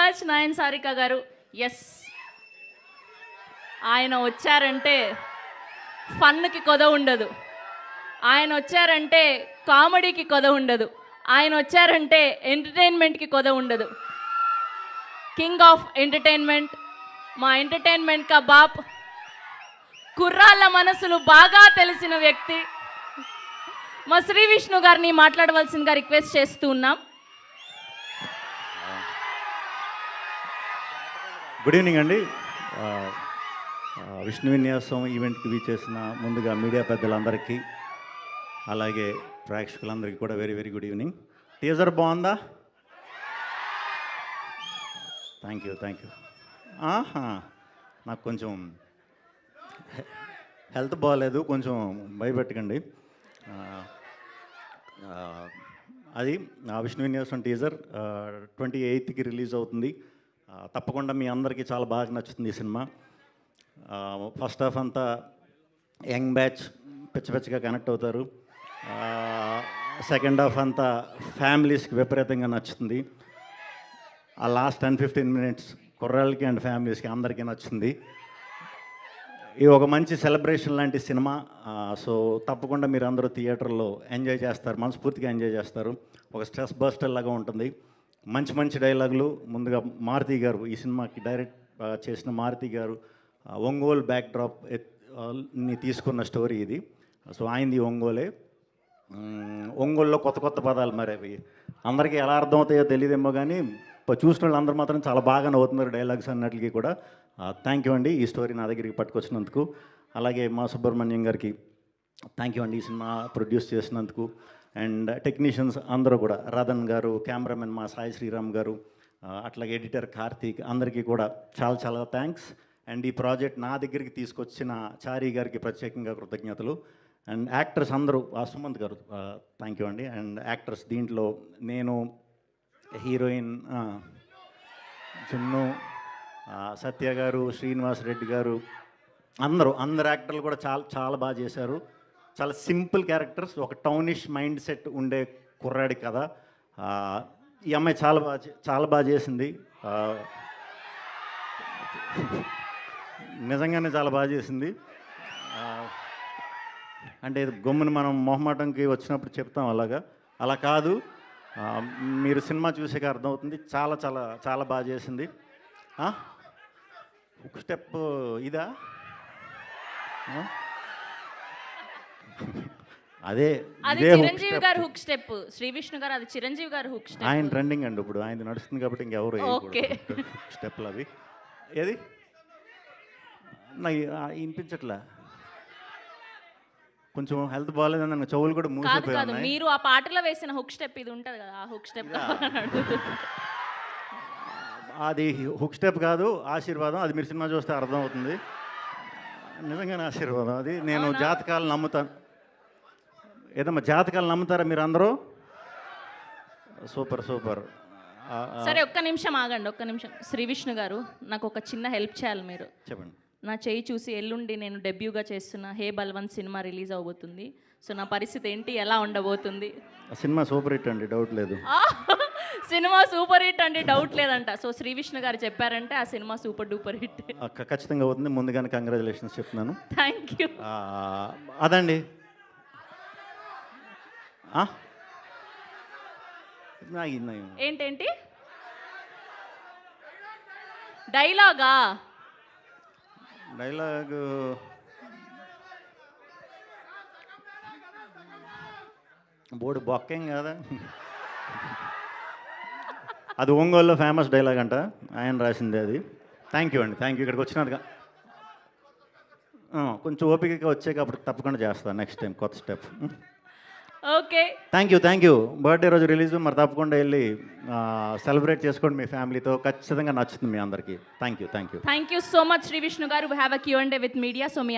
Much Nayan Sarika గారు. Yes, ఆయన వచ్చారంటే ఫన్కి కొద ఉండదు, ఆయన వచ్చారంటే కామెడీకి కొద ఉండదు, ఆయన వచ్చారంటే ఎంటర్టైన్మెంట్కి కొద ఉండదు. కింగ్ ఆఫ్ ఎంటర్టైన్మెంట్, మా ఎంటర్టైన్మెంట్ కా బాప్, కుర్రాళ్ళ మనసులు బాగా తెలిసిన వ్యక్తి మా శ్రీ విష్ణు గారిని మాట్లాడవలసిందిగా రిక్వెస్ట్ చేస్తూ ఉన్నాం. గుడ్ ఈవినింగ్ అండి. విష్ణు విన్యాసం ఈవెంట్కి వీచేసిన ముందుగా మీడియా పెద్దలందరికీ, అలాగే ప్రేక్షకులందరికీ కూడా very very good evening. Teaser బాగుందా? Thank you. నాకు కొంచెం హెల్త్ బాగాలేదు, కొంచెం భయపెట్టకండి. అది విష్ణు విన్యాసం టీజర్ 28కి రిలీజ్ అవుతుంది. తప్పకుండా మీ అందరికీ చాలా బాగా నచ్చుతుంది ఈ సినిమా. ఫస్ట్ హాఫ్ అంతా యంగ్ బ్యాచ్ పిచ్చగా కనెక్ట్ అవుతారు. సెకండ్ హాఫ్ అంతా ఫ్యామిలీస్కి విపరీతంగా నచ్చుతుంది. ఆ లాస్ట్ 10-15 మినిట్స్ కుర్రాళ్ళకి అండ్ ఫ్యామిలీస్కి అందరికీ నచ్చుతుంది. ఇది ఒక మంచి సెలబ్రేషన్ లాంటి సినిమా. సో తప్పకుండా మీరు అందరూ థియేటర్లో ఎంజాయ్ చేస్తారు, మనస్ఫూర్తిగా ఎంజాయ్ చేస్తారు. ఒక స్ట్రెస్ బస్టర్ లాగా ఉంటుంది. మంచి డైలాగులు. ముందుగా మారుతి గారు, ఈ సినిమాకి డైరెక్ట్ చేసిన మారుతి గారు, ఒంగోలు బ్యాక్డ్రాప్ ని తీసుకున్న స్టోరీ ఇది. సో ఆయనది ఒంగోలే. ఒంగోలులో కొత్త పదాలు, మరి అవి అందరికీ ఎలా అర్థమవుతాయో తెలియదేమో, కానీ చూసిన వాళ్ళు అందరూ మాత్రం చాలా బాగా నవ్వుతున్నారు డైలాగ్స్ అన్నట్లకి కూడా. థ్యాంక్ యూ అండి ఈ స్టోరీ నా దగ్గరికి పట్టుకొచ్చినందుకు. అలాగే మా సుబ్రహ్మణ్యం గారికి థ్యాంక్ యూ అండి ఈ సినిమా ప్రొడ్యూస్ చేసినందుకు. అండ్ టెక్నీషియన్స్ అందరూ కూడా, రాధన్ గారు, కెమెరామెన్ మా సాయి శ్రీరామ్ గారు, అట్లాగే ఎడిటర్ కార్తీక్, అందరికీ కూడా చాలా థ్యాంక్స్. అండ్ ఈ ప్రాజెక్ట్ నా దగ్గరికి తీసుకొచ్చిన చారీ గారికి ప్రత్యేకంగా కృతజ్ఞతలు. అండ్ యాక్టర్స్ అందరూ, సుమంత్ గారు థ్యాంక్ యూ అండి. అండ్ యాక్టర్స్ దీంట్లో నేను, హీరోయిన్ చిన్ను, సత్య గారు, శ్రీనివాస్ రెడ్డి గారు, అందరూ యాక్టర్లు కూడా చాలా బాగా చేశారు. చాలా సింపుల్ క్యారెక్టర్స్, ఒక టౌనిష్ మైండ్ సెట్ ఉండే కుర్రాడి కథ. ఈ అమ్మాయి చాలా బాగా చేసింది. నిజంగానే చాలా బాగా చేసింది. అంటే గమ్మున మనం మొహమాటంకి వచ్చినప్పుడు చెప్తాం, అలా కాదు. మీరు సినిమా చూసాక అర్థమవుతుంది. చాలా బాగా చేసింది. ఒక స్టెప్ ఇదా? అదే చిరంజీవి గారు హుక్ స్టెప్, శ్రీ విష్ణు గారు అది చిరంజీవి గారు హుక్ స్టెప్. ఆయన ట్రెండింగ్ అండి ఇప్పుడు, ఆయన నడుస్తుంది కాబట్టి ఇంకెవరు స్టెప్లు అవి. ఏది నాకు వినిపించట్లా, కొంచెం హెల్త్ బాగాలేదని నన్ను చెవులు కూడా మూసిపోయాయి. మీరు ఆ పాటలో వేసిన హుక్ స్టెప్ ఇది ఉంటుంది కదా, ఆ హుక్ స్టెప్ అది హుక్ స్టెప్ కాదు, ఆశీర్వాదం. అది మీరు సినిమా చూస్తే అర్థం అవుతుంది. నిజంగానే ఆశీర్వాదం అది. నేను జాతకాలు నమ్ముతాను. ఏదమ్మా జాతకాలు నమ్ముతారా మీరు అందరూ? సూపర్. సరే ఒక్క నిమిషం ఆగండి, ఒక్క నిమిషం. శ్రీ విష్ణు గారు, నాకు ఒక చిన్న హెల్ప్ చేయాలి మీరు. చెప్పండి. నా చేయి చూసి ఎల్లుండి నేను డెబ్యూగా చేస్తున్న హే బల్వంత్ సినిమా రిలీజ్ అవబోతుంది. సో నా పరిస్థితి ఏంటి, ఎలా ఉండబోతుంది? సినిమా సూపర్ హిట్ అండి, డౌట్ లేదు. సినిమా సూపర్ హిట్ అండి, డౌట్ లేదంట. సో శ్రీ విష్ణు గారు చెప్పారంటే ఆ సినిమా సూపర్ డూపర్ హిట్ ఖచ్చితంగా అవుతుంది. ముందుగానే కంగ్రాచులేషన్స్ చెప్తున్నాను. Thank you. అదండి. ఏంటేంటి డైలాగు బోర్డు బొక్కేం కదా. అది ఒంగోలులో ఫేమస్ డైలాగ్ అంట, ఆయన రాసింది అది. థ్యాంక్ యూ అండి, థ్యాంక్ యూ. ఇక్కడికి వచ్చినందుగా కొంచెం ఓపికగా వచ్చాక అప్పుడు తప్పకుండా చేస్తాను నెక్స్ట్ టైం కొత్త step. Okay, thank you. Birthday రోజు రిలీజ్, మరి తప్పకుండా వెళ్ళి సెలబ్రేట్ చేసుకోండి మీ ఫ్యామిలీతో. ఖచ్చితంగా నచ్చుతుంది మీ అందరికీ. Thank you so much Shri Vishnu గారు. We have a Q&A with media. So me